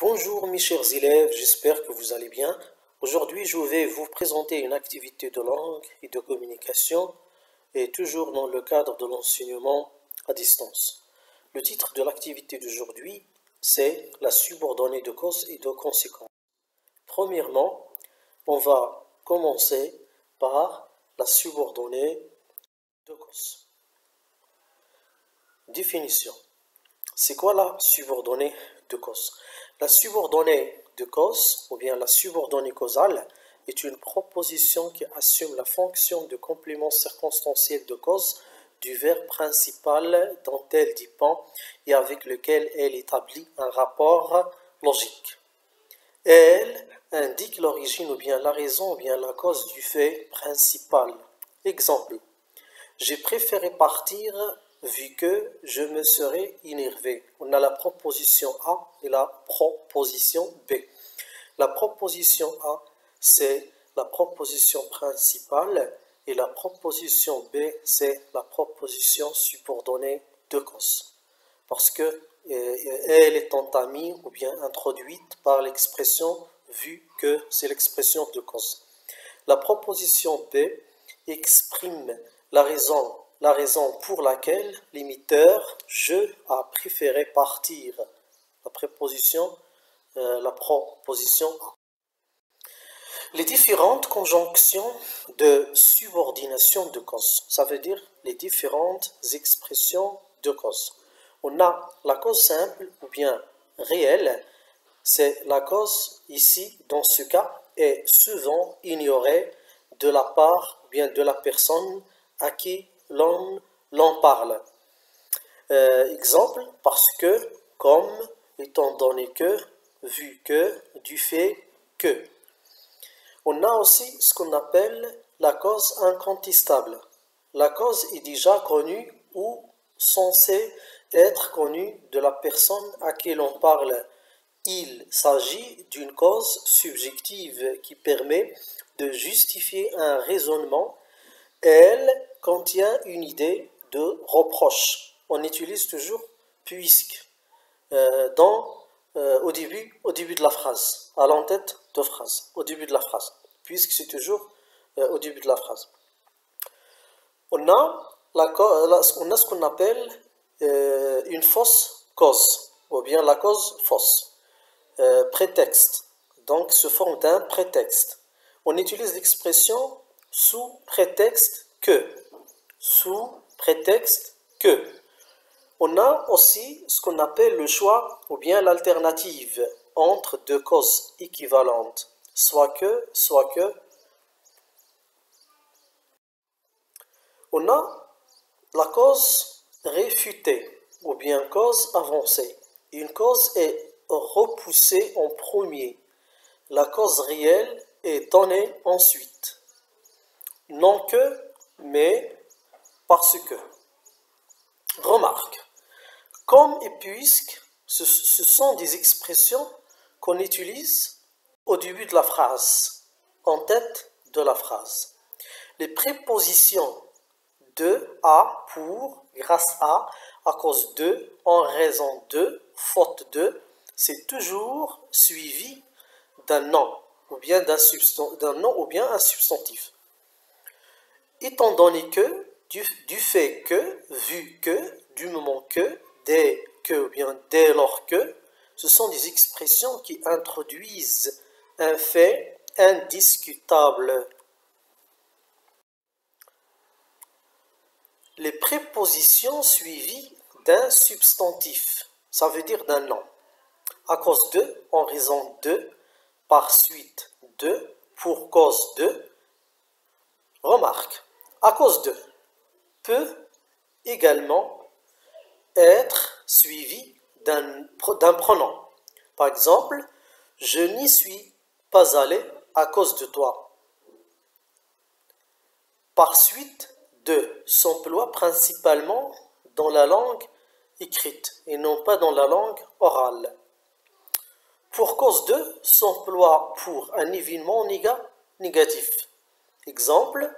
Bonjour mes chers élèves, j'espère que vous allez bien. Aujourd'hui, je vais vous présenter une activité de langue et de communication et toujours dans le cadre de l'enseignement à distance. Le titre de l'activité d'aujourd'hui, c'est la subordonnée de cause et de conséquence. Premièrement, on va commencer par la subordonnée de cause. Définition. C'est quoi la subordonnée de cause? La subordonnée de cause, ou bien la subordonnée causale, est une proposition qui assume la fonction de complément circonstanciel de cause du verbe principal dont elle dépend et avec lequel elle établit un rapport logique. Elle indique l'origine ou bien la raison ou bien la cause du fait principal. Exemple. J'ai préféré partir vu que je me serais énervé. On a la proposition A et la proposition B. La proposition A, c'est la proposition principale et la proposition B, c'est la proposition subordonnée de cause. Parce que elle est entamée ou bien introduite par l'expression vu que c'est l'expression de cause. La proposition B exprime la raison pour laquelle l'émetteur « je » a préféré partir. La proposition A. Les différentes conjonctions de subordination de cause, ça veut dire les différentes expressions de cause. On a la cause simple ou bien réelle, c'est la cause ici, dans ce cas, est souvent ignorée de la part, bien de la personne à qui l'on parle. Exemple, parce que, comme, étant donné que, vu que, du fait que. On a aussi ce qu'on appelle la cause incontestable. La cause est déjà connue ou censée être connue de la personne à qui l'on parle. Il s'agit d'une cause subjective qui permet de justifier un raisonnement. Elle contient une idée de reproche. On utilise toujours puisque au début de la phrase, à l'entête de phrase, au début de la phrase, puisque c'est toujours au début de la phrase. On a ce qu'on appelle une fausse cause, ou bien la cause fausse. Prétexte, donc se forme d'un prétexte. On utilise l'expression sous prétexte que. Sous prétexte que. On a aussi ce qu'on appelle le choix ou bien l'alternative entre deux causes équivalentes, soit que. On a la cause réfutée ou bien cause avancée. Une cause est repoussée en premier. La cause réelle est donnée ensuite. Non que, mais parce que. Remarque. Comme et puisque, ce sont des expressions qu'on utilise au début de la phrase, en tête de la phrase. Les prépositions de, à, pour, grâce à cause de, en raison de, faute de, c'est toujours suivi d'un nom ou bien un substantif. Étant donné que, du fait que, vu que, du moment que, dès que ou bien dès lors que, ce sont des expressions qui introduisent un fait indiscutable. Les prépositions suivies d'un substantif, ça veut dire d'un nom. À cause de, en raison de, par suite de, pour cause de. Remarque, à cause de peut également être suivi d'un pronom. Par exemple, je n'y suis pas allé à cause de toi. Par suite de s'emploie principalement dans la langue écrite et non pas dans la langue orale. Pour cause de s'emploie pour un événement négatif. Exemple,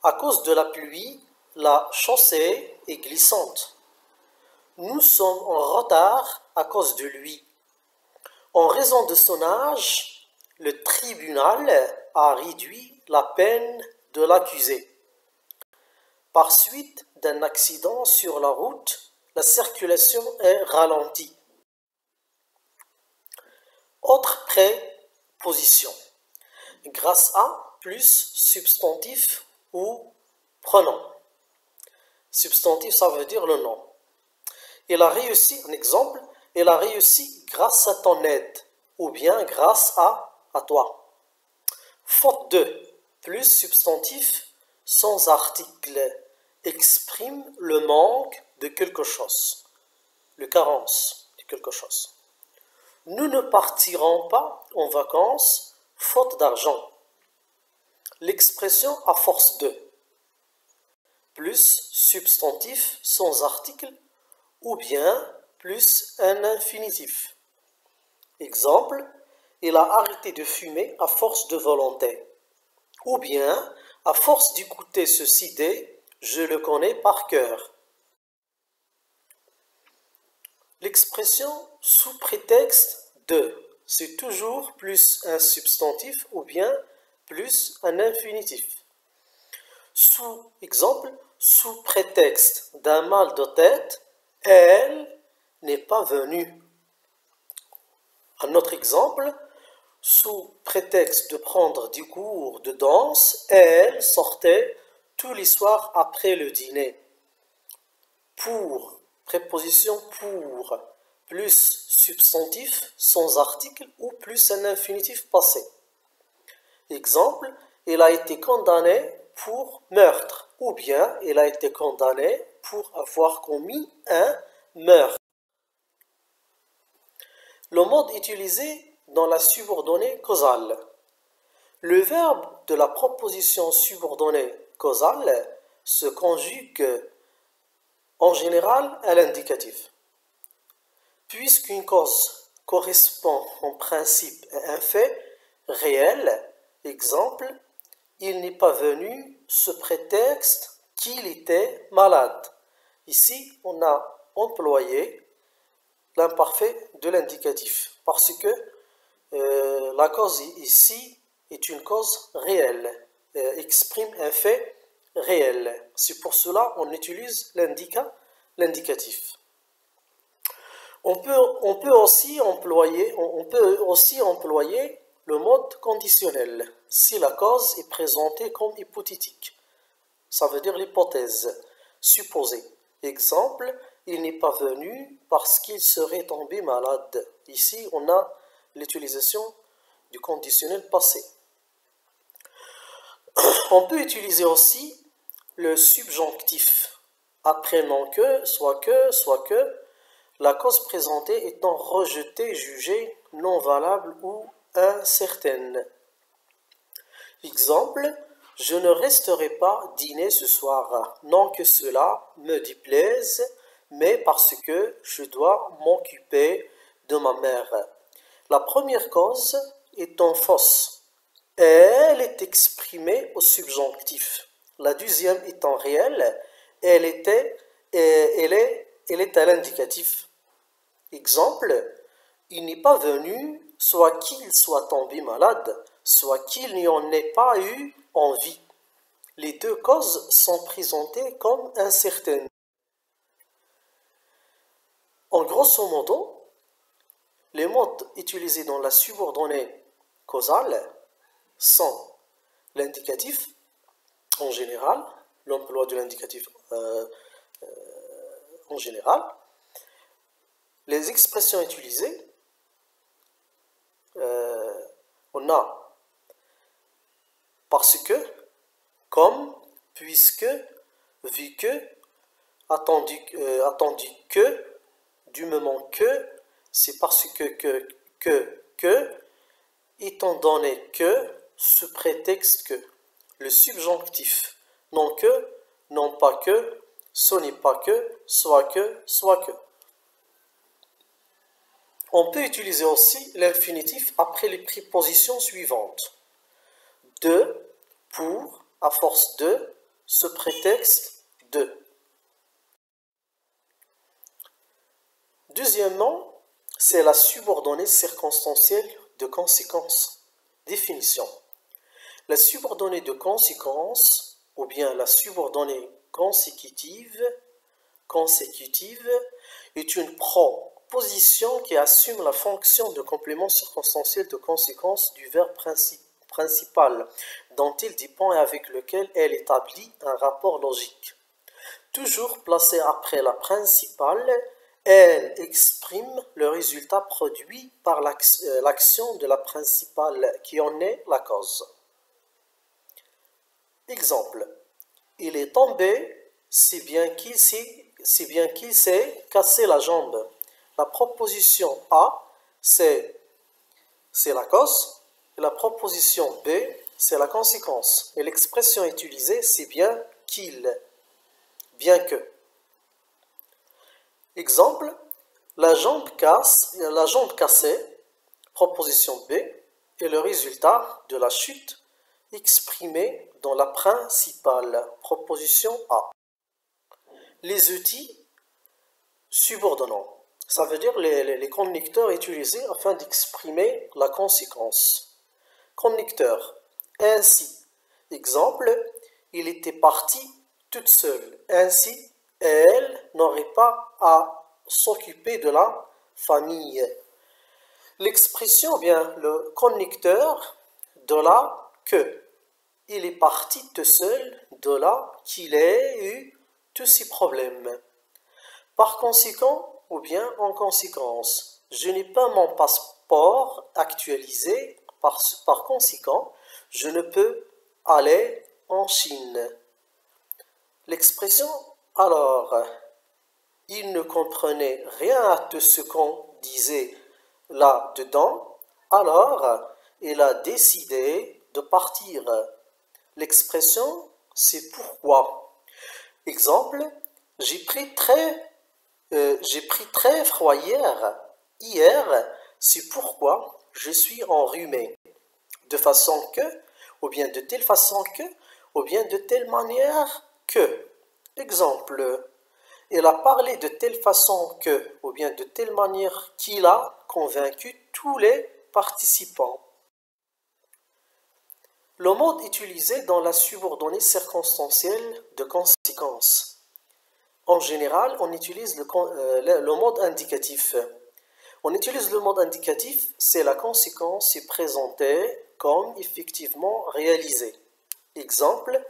à cause de la pluie, la chaussée est glissante. Nous sommes en retard à cause de lui. En raison de son âge, le tribunal a réduit la peine de l'accusé. Par suite d'un accident sur la route, la circulation est ralentie. Autre préposition. Grâce à plus substantif ou pronom. Substantif, ça veut dire le nom. Il a réussi, un exemple, il a réussi grâce à ton aide ou bien grâce à toi. Faute de, plus substantif sans article, exprime le manque de quelque chose, le carence de quelque chose. Nous ne partirons pas en vacances faute d'argent. L'expression à force de, plus substantif sans article ou bien plus un infinitif. Exemple, il a arrêté de fumer à force de volonté. Ou bien, à force d'écouter ce CD, je le connais par cœur. L'expression sous prétexte de, c'est toujours plus un substantif ou bien plus un infinitif. Sous exemple, sous prétexte d'un mal de tête, elle n'est pas venue. Un autre exemple, sous prétexte de prendre des cours de danse, elle sortait tous les soirs après le dîner. Pour, préposition pour, plus substantif sans article ou plus un infinitif passé. Exemple, il a été condamné pour meurtre ou bien il a été condamné pour avoir commis un meurtre. Le mode utilisé dans la subordonnée causale. Le verbe de la proposition subordonnée causale se conjugue en général à l'indicatif. Puisqu'une cause correspond en principe à un fait réel, exemple, il n'est pas venu sous prétexte qu'il était malade. Ici, on a employé l'imparfait de l'indicatif parce que la cause ici est une cause réelle, exprime un fait réel. C'est pour cela qu'on utilise l'indicatif. On peut aussi employer le mode conditionnel si la cause est présentée comme hypothétique. Ça veut dire l'hypothèse supposée. Exemple, il n'est pas venu parce qu'il serait tombé malade. Ici, on a l'utilisation du conditionnel passé. On peut utiliser aussi le subjonctif après non que, soit que, la cause présentée étant rejetée, jugée non valable ou incertaine. Exemple, je ne resterai pas dîner ce soir, non que cela me déplaise, mais parce que je dois m'occuper de ma mère. La première cause étant fausse, elle est exprimée au subjonctif. La deuxième étant réelle, elle est à l'indicatif. Exemple, il n'est pas venu, soit qu'il soit tombé malade, soit qu'il n'y en ait pas eu envie. Les deux causes sont présentées comme incertaines. En grosso modo, les modes utilisés dans la subordonnée causale sont l'indicatif en général, l'emploi de l'indicatif en général, les expressions utilisées, on a parce que, comme, puisque, vu que, attendu que, du moment que, c'est parce que, étant donné que, sous prétexte que, le subjonctif, non que, non pas que, ce n'est pas que, soit que, soit que. On peut utiliser aussi l'infinitif après les prépositions suivantes. De, pour, à force de, ce prétexte de. Deuxièmement, c'est la subordonnée circonstancielle de conséquence. Définition. La subordonnée de conséquence, ou bien la subordonnée consécutive, est une proposition qui assume la fonction de complément circonstanciel de conséquence du verbe principal, dont il dépend et avec lequel elle établit un rapport logique. Toujours placée après la principale, elle exprime le résultat produit par l'action de la principale qui en est la cause. Exemple. Il est tombé si bien qu'il s'est cassé la jambe. La proposition A, c'est la cause, et la proposition B, c'est la conséquence. Et l'expression utilisée, c'est bien qu'il, bien que. Exemple, la jambe cassée, proposition B, est le résultat de la chute exprimée dans la principale, proposition A. Les outils subordonnants, ça veut dire les connecteurs utilisés afin d'exprimer la conséquence. Connecteur, ainsi. Exemple, il était parti toute seule. Ainsi, elle n'aurait pas à s'occuper de la famille. L'expression, bien, le connecteur, de là que. Il est parti tout seul, de là qu'il ait eu tous ces problèmes. Par conséquent, ou bien en conséquence, je n'ai pas mon passeport actualisé, par conséquent, je ne peux aller en Chine. L'expression « alors », il ne comprenait rien à tout ce qu'on disait là-dedans, alors il a décidé de partir. L'expression « c'est pourquoi ». Exemple, j'ai pris très froid hier, c'est pourquoi je suis enrhumé. De façon que, ou bien de telle façon que, ou bien de telle manière que. Exemple, il a parlé de telle façon que, ou bien de telle manière qu'il a convaincu tous les participants. Le mode utilisé dans la subordonnée circonstancielle de conséquence. En général, on utilise le mode indicatif. On utilise le mode indicatif, c'est la conséquence est présentée comme effectivement réalisée. Exemple,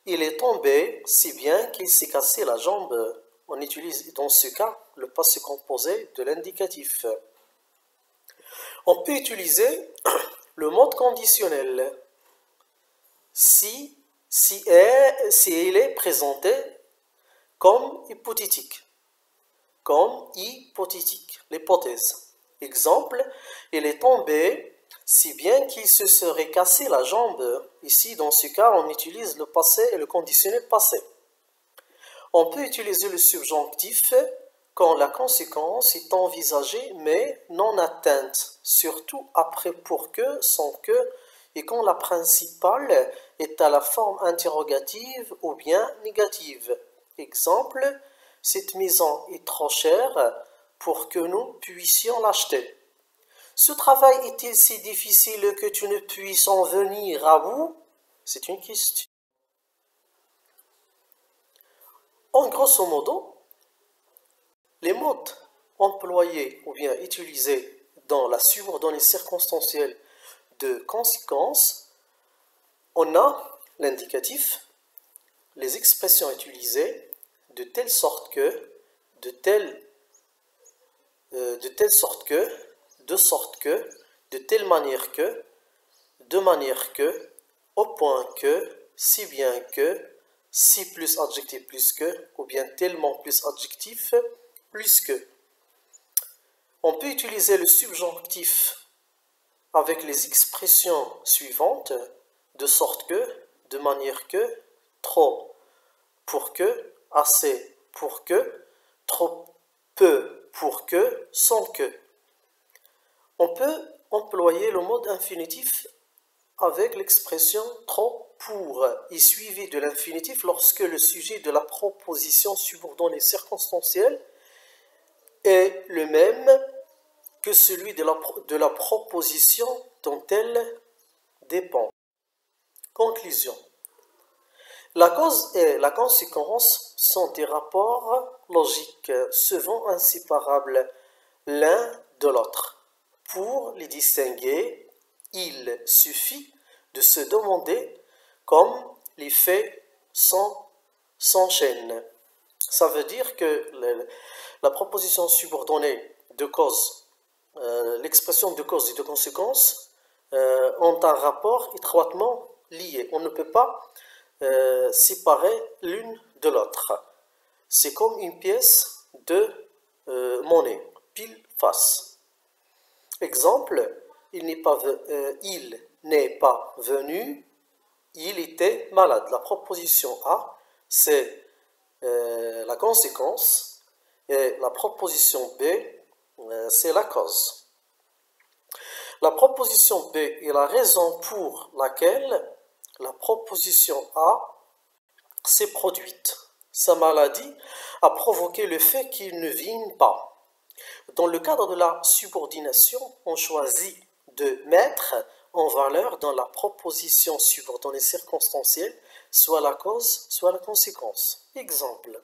il est tombé si bien qu'il s'est cassé la jambe. On utilise dans ce cas le passé composé de l'indicatif. On peut utiliser le mode conditionnel si il est présenté comme hypothétique. L'hypothèse. Exemple, il est tombé si bien qu'il se serait cassé la jambe. Ici, dans ce cas, on utilise le passé et le conditionnel passé. On peut utiliser le subjonctif quand la conséquence est envisagée mais non atteinte, surtout après pour que, sans que, et quand la principale est à la forme interrogative ou bien négative. Exemple, cette maison est trop chère pour que nous puissions l'acheter. Ce travail est-il si difficile que tu ne puisses en venir à bout? C'est une question. En grosso modo, les modes employés ou bien utilisés dans la subordonnée circonstancielle de conséquence, on a l'indicatif, les expressions utilisées de telle sorte que, de telle sorte que, de sorte que, de telle manière que, de manière que, au point que, si bien que, si plus adjectif plus que, ou bien tellement plus adjectif plus que. On peut utiliser le subjonctif avec les expressions suivantes, de sorte que, de manière que, trop, pour que, assez, pour que, trop peu, pour que, sans que. On peut employer le mode infinitif avec l'expression trop pour et suivi de l'infinitif lorsque le sujet de la proposition subordonnée circonstancielle est le même que celui de la proposition dont elle dépend. Conclusion. La cause et la conséquence sont des rapports logiques souvent inséparables l'un de l'autre. Pour les distinguer, il suffit de se demander comme les faits s'enchaînent. Ça veut dire que la proposition subordonnée de cause, l'expression de cause et de conséquence ont un rapport étroitement lié. On ne peut pas séparer l'une de l'autre. C'est comme une pièce de monnaie, pile face. Exemple, il n'est pas venu, il était malade. La proposition A, c'est la conséquence, et la proposition B, c'est la cause. La proposition B est la raison pour laquelle la proposition A s'est produite. Sa maladie a provoqué le fait qu'il ne vienne pas. Dans le cadre de la subordination, on choisit de mettre en valeur dans la proposition subordonnée circonstancielle soit la cause, soit la conséquence. Exemple,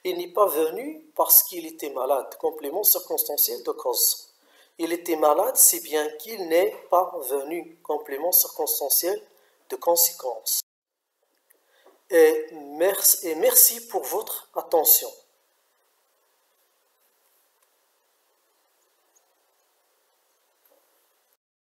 il n'est pas venu parce qu'il était malade, complément circonstanciel de cause. Il était malade, c'est bien qu'il n'est pas venu, complément circonstanciel de conséquence. Et merci pour votre attention.